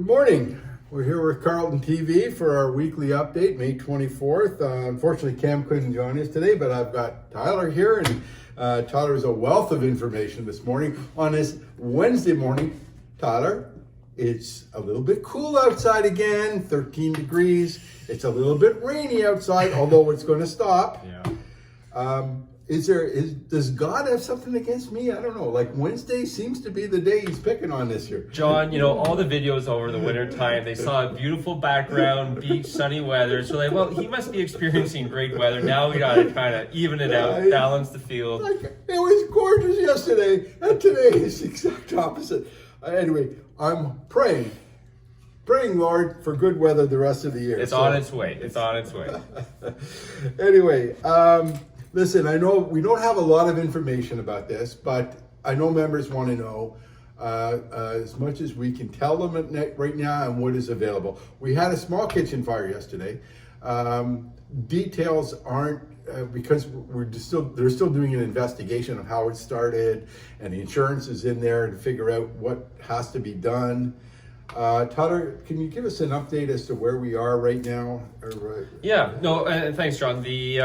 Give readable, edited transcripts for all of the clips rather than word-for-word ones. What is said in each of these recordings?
Good morning. We're here with Carleton TV for our weekly update, May 24th. Unfortunately, Cam couldn't join us today, but I've got Tyler here, and Tyler is a wealth of information this morning. On this Wednesday morning, Tyler, it's a little bit cool outside again, 13 degrees. It's a little bit rainy outside, although it's going to stop. Yeah. Does God have something against me? I don't know. Like Wednesday seems to be the day he's picking on this year. John, all the videos over the winter time, they saw a beautiful background, beach, sunny weather. So well, he must be experiencing great weather. Now we got to kind of even it out, balance the field. It was gorgeous yesterday, and today is the exact opposite. Anyway, I'm praying, Lord, for good weather the rest of the year. It's on its way. It's on its way. Anyway, listen, I know we don't have a lot of information about this, but I know members want to know as much as we can tell them right now and what is available. We had a small kitchen fire yesterday. Details aren't because they're still doing an investigation of how it started, and the insurance is in there to figure out what has to be done. Tyler, can you give us an update as to where we are right now? And thanks, John. The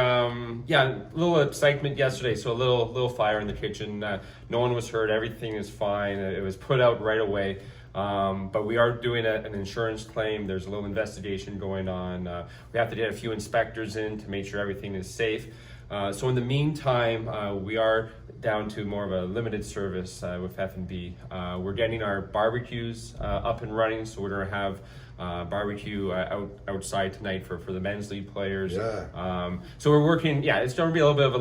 little excitement yesterday. So a little fire in the kitchen. No one was hurt. Everything is fine. It was put out right away. But we are doing an insurance claim. There's a little investigation going on. We have to get a few inspectors in to make sure everything is safe. So in the meantime, we are down to more of a limited service with F&B. We're getting our barbecues up and running, so we're going to have barbecue outside tonight for the men's league players. Yeah. So we're working. Yeah, it's going to be a little bit of a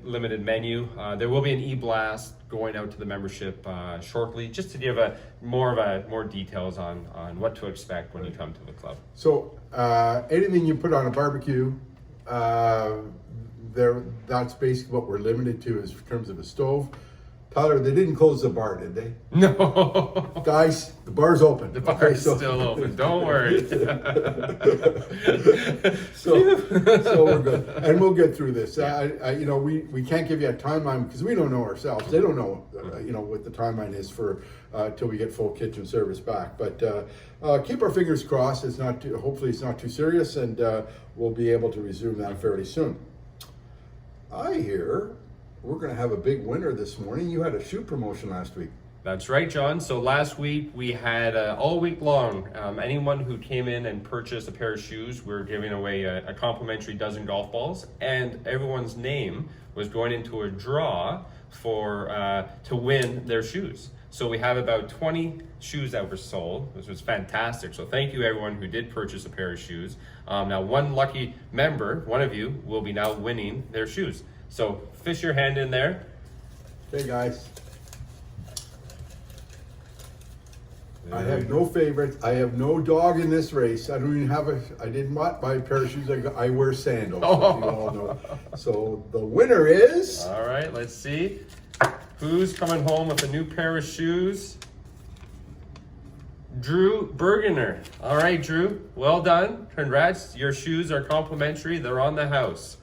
limited menu. There will be an e-blast going out to the membership shortly, just to give more details on what to expect when you come to the club. So anything you put on a barbecue, that's basically what we're limited to in terms of a stove. Tyler, they didn't close the bar, did they? No. Guys, the bar's open. The bar's still open. Don't worry. so we're good, and we'll get through this. We can't give you a timeline because we don't know ourselves. They don't know, what the timeline is for till we get full kitchen service back. But keep our fingers crossed. Hopefully it's not too serious, and we'll be able to resume that fairly soon. I hear we're going to have a big winner this morning. You had a shoe promotion last week. That's right, John. So last week we had all week long, anyone who came in and purchased a pair of shoes, we're giving away a complimentary dozen golf balls, and everyone's name was going into a draw to win their shoes. So we have about 20 shoes that were sold, which was fantastic. So thank you everyone who did purchase a pair of shoes. Now one lucky member, one of you, will be now winning their shoes. So fish your hand in there. Okay, guys. I have no favorites. I have no dog in this race. I don't even I did not buy a pair of shoes. I wear sandals, as you all know. So the winner is... All right, let's see. Who's coming home with a new pair of shoes? Drew Bergener. All right, Drew, well done. Congrats. Your shoes are complimentary. They're on the house.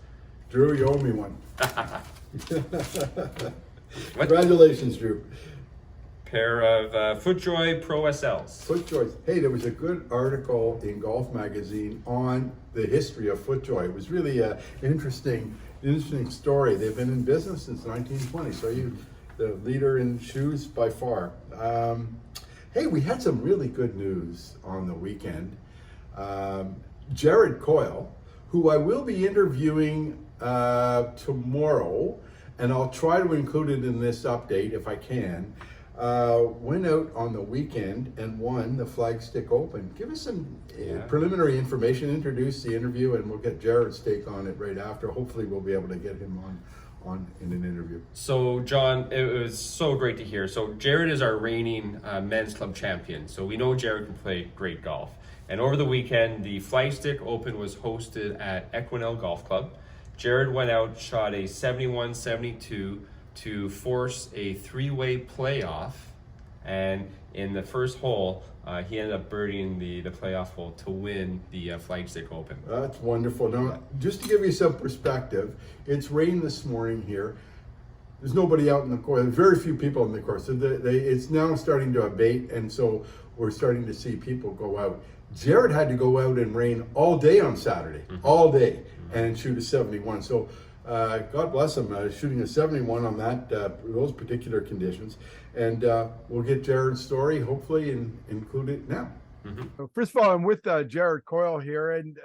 Drew, you owe me one. Congratulations, Drew. Pair of FootJoy Pro SLs. FootJoy. Hey, there was a good article in Golf Magazine on the history of FootJoy. It was really an interesting story. They've been in business since 1920, so the leader in shoes by far. Hey, we had some really good news on the weekend. Jared Coyle, who I will be interviewing tomorrow, and I'll try to include it in this update if I can, went out on the weekend and won the Flagstick Open. Give us some preliminary information, introduce the interview, and we'll get Jared's take on it right after. Hopefully we'll be able to get him on in an interview. So John, it was so great to hear. So Jared is our reigning men's club champion. So we know Jared can play great golf. And over the weekend, the Flagstick Open was hosted at Equinell Golf Club. Jared went out, shot a 71-72 to force a three-way playoff. And in the first hole, he ended up birdieing the playoff hole to win the Flagstick Open. That's wonderful. Now, just to give you some perspective, it's rained this morning here. There's nobody out in the course. There's very few people in the course. So it's now starting to abate, and so we're starting to see people go out. Jared had to go out in rain all day on Saturday, all day, and shoot a 71. So God bless him, shooting a 71 on that those particular conditions. And we'll get Jared's story, hopefully, and include it now. So first of all, I'm with Jared Coyle here, and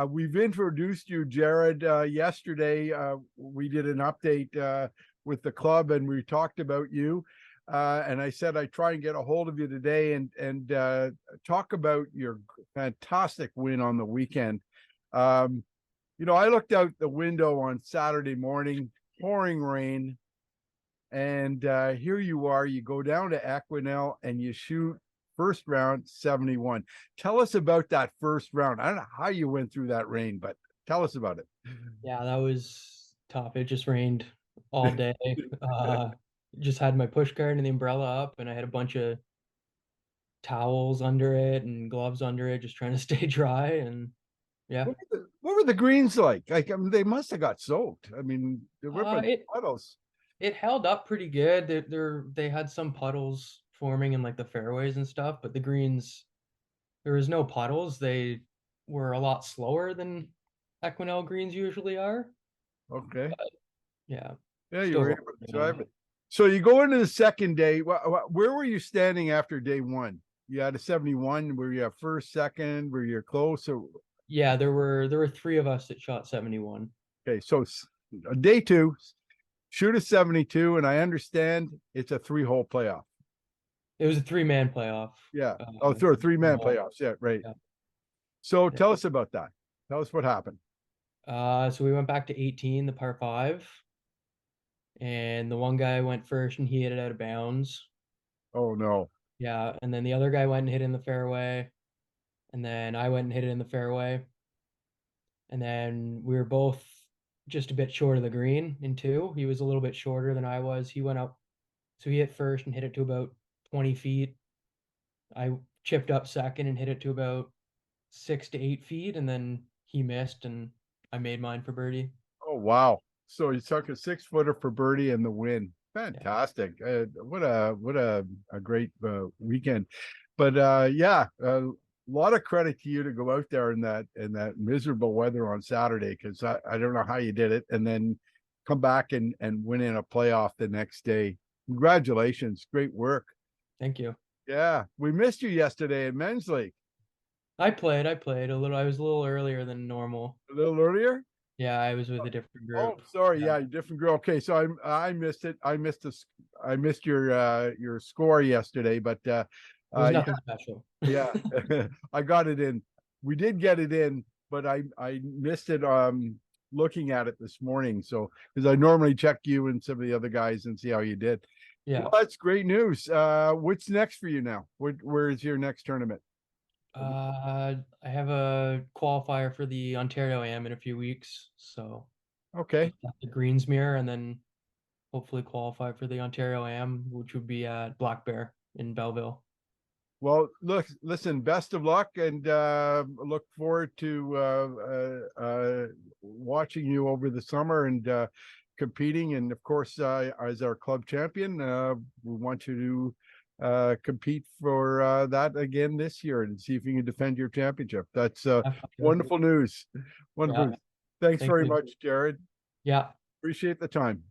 we've introduced you, Jared. Yesterday, we did an update with the club, and we talked about you. And I said I'd try and get a hold of you today and talk about your fantastic win on the weekend. You know, I looked out the window on Saturday morning, pouring rain, and here you are. You go down to Equinel and you shoot first round 71. Tell us about that first round. I don't know how you went through that rain, but tell us about it. Yeah, that was tough. It just rained all day. Just had my push guard and the umbrella up, and I had a bunch of towels under it and gloves under it, just trying to stay dry. And yeah, What were the greens like? Like, I mean, they must have got soaked. I mean, there were puddles. it held up pretty good. They had some puddles forming in like the fairways and stuff, but the greens, there was no puddles. They were a lot slower than Equinel greens usually are. Okay. Yeah. Yeah, you were able to drive it. So you go into the second day. Where were you standing after day one? You had a 71. Were you at first, second? Were you close? Or... Yeah, there were 3 of us that shot 71. Okay, so day 2, shoot a 72, and I understand it's a 3-hole playoff. It was a 3-man playoff. Yeah. Through a 3-man playoffs. Yeah, right. Yeah. So tell us about that. Tell us what happened. So we went back to 18, the par 5. And the one guy went first and he hit it out of bounds. Oh no. Yeah, and then the other guy went and hit in the fairway. And then I went and hit it in the fairway. And then we were both just a bit short of the green in 2. He was a little bit shorter than I was. He went up, so he hit first and hit it to about 20 feet. I chipped up second and hit it to about 6 to 8 feet, and then he missed and I made mine for birdie. Oh wow. So you took a 6-footer for birdie and the win. Fantastic. Yeah. What a great weekend. But yeah, a lot of credit to you to go out there in that miserable weather on Saturday, because I don't know how you did it, and then come back and win in a playoff the next day. Congratulations. Great work. Thank you. Yeah. We missed you yesterday in men's league. I played a little. I was a little earlier than normal. A little earlier? Yeah, I was with a different group. Oh, sorry. Yeah, different group. Okay, so I missed it. I missed your score yesterday, but it was nothing special. Yeah, I got it in. We did get it in, but I missed it looking at it this morning. So because I normally check you and some of the other guys and see how you did. Yeah, well, that's great news. What's next for you now? Where is your next tournament? I have a qualifier for the Ontario Am in a few weeks, so okay, the Greensmere, and then hopefully qualify for the Ontario Am, which would be at Black Bear in Belleville. Well, listen, best of luck, and look forward to watching you over the summer and competing. And of course, as our club champion, we want you to compete for that again this year and see if you can defend your championship. That's wonderful news. Wonderful. Yeah. Thanks very much, Jared. Yeah. Appreciate the time.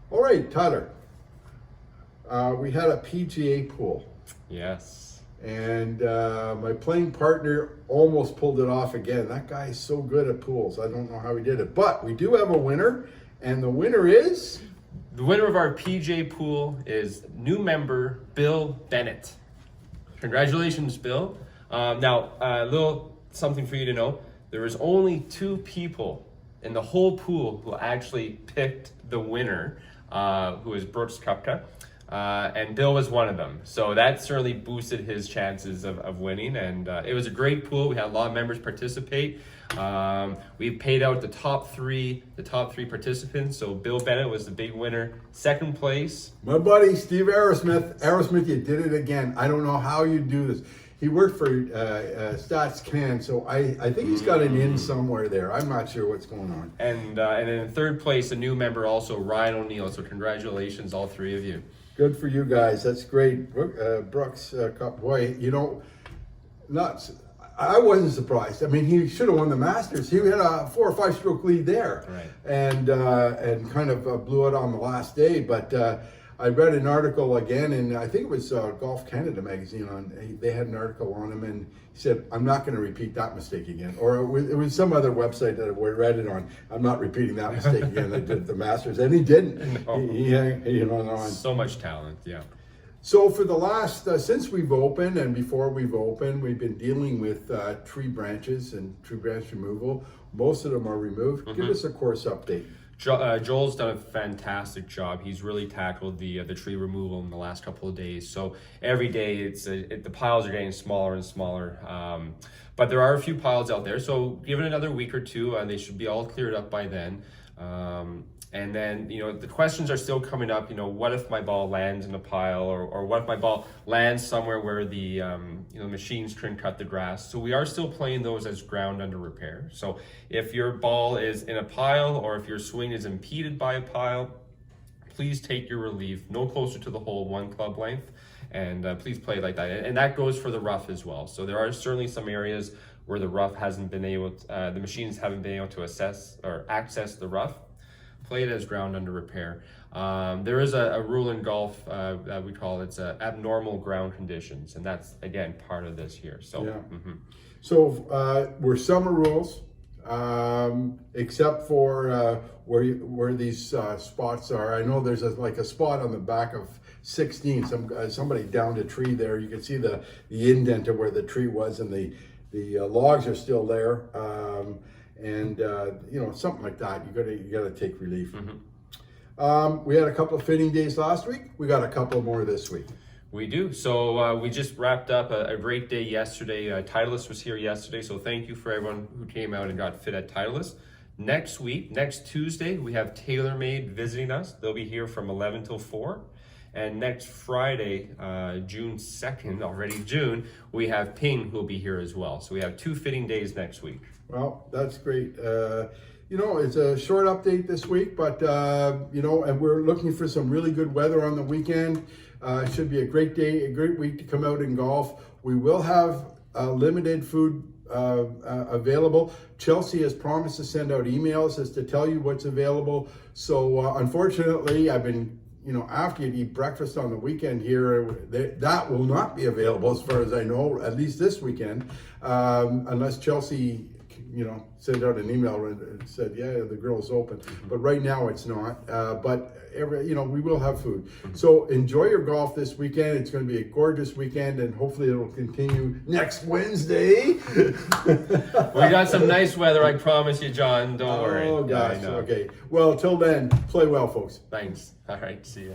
All right, Tyler. We had a PGA pool. Yes. And my playing partner almost pulled it off again. That guy is so good at pools. I don't know how he did it. But we do have a winner, and the winner is... The winner of our PJ pool is new member Bill Bennett. Congratulations, Bill. Now, a little something for you to know. There was only 2 people in the whole pool who actually picked the winner, who was Brooks Koepka. And Bill was one of them. So that certainly boosted his chances of winning. And it was a great pool. We had a lot of members participate. We paid out the top three participants. So Bill Bennett was the big winner. Second place, my buddy Steve Aerosmith. Aerosmith, you did it again. I don't know how you do this. He worked for Stats Can, so I think he's got an in somewhere there. I'm not sure what's going on. And in third place, a new member also, Ryan O'Neill. So congratulations, all 3 of you. Good for you guys. That's great. Brooks, boy, nuts. I wasn't surprised. I mean, he should have won the Masters. He had a 4 or 5 stroke lead there, Right. and kind of blew it on the last day. But I read an article again, and I think it was Golf Canada magazine. They had an article on him, and he said, "I'm not going to repeat that mistake again." Or it was some other website that I read it on. I'm not repeating that mistake again. I did the Masters, and he didn't. No. He went on. So much talent, yeah. So for the last, since we've opened and before we've opened, we've been dealing with tree branches and tree branch removal. Most of them are removed. Give us a course update. Joel's done a fantastic job. He's really tackled the tree removal in the last couple of days. So every day the piles are getting smaller and smaller. But there are a few piles out there. So give it another week or two, they should be all cleared up by then. And then, the questions are still coming up. What if my ball lands in a pile, or what if my ball lands somewhere where the machines couldn't cut the grass? So we are still playing those as ground under repair. So if your ball is in a pile, or if your swing is impeded by a pile, please take your relief no closer to the hole 1 club length, and please play like that. And that goes for the rough as well. So there are certainly some areas where the rough hasn't been able to, the machines haven't been able to assess or access the rough. Play it as ground under repair. There is a rule in golf that we call abnormal ground conditions, and that's again part of this here. So, yeah. So we're summer rules, except for where these spots are. I know there's like a spot on the back of 16. Somebody downed a tree there. You can see the indent of where the tree was, and the logs are still there. And something like that, you gotta take relief. We had a couple of fitting days last week. We got a couple more this week. We do. So we just wrapped up a great day yesterday. Titleist was here yesterday, so thank you for everyone who came out and got fit at Titleist. Next week, next Tuesday, we have TaylorMade visiting us. They'll be here from 11 till 4. And next Friday, June 2nd, already June, we have Ping who will be here as well. So we have 2 fitting days next week. Well, that's great. It's a short update this week, but, and we're looking for some really good weather on the weekend. It should be a great day, a great week to come out and golf. We will have limited food available. Chelsea has promised to send out emails as to tell you what's available. So unfortunately, I've been after you eat breakfast on the weekend here, that will not be available as far as I know, at least this weekend, unless Chelsea, sent out an email and said, yeah, the grill's open. But right now it's not. But we will have food. So enjoy your golf this weekend. It's going to be a gorgeous weekend, and hopefully it'll continue next Wednesday. We got some nice weather, I promise you, John. Don't worry. Oh, gosh. Okay. Well, till then, play well, folks. Thanks. All right. See ya.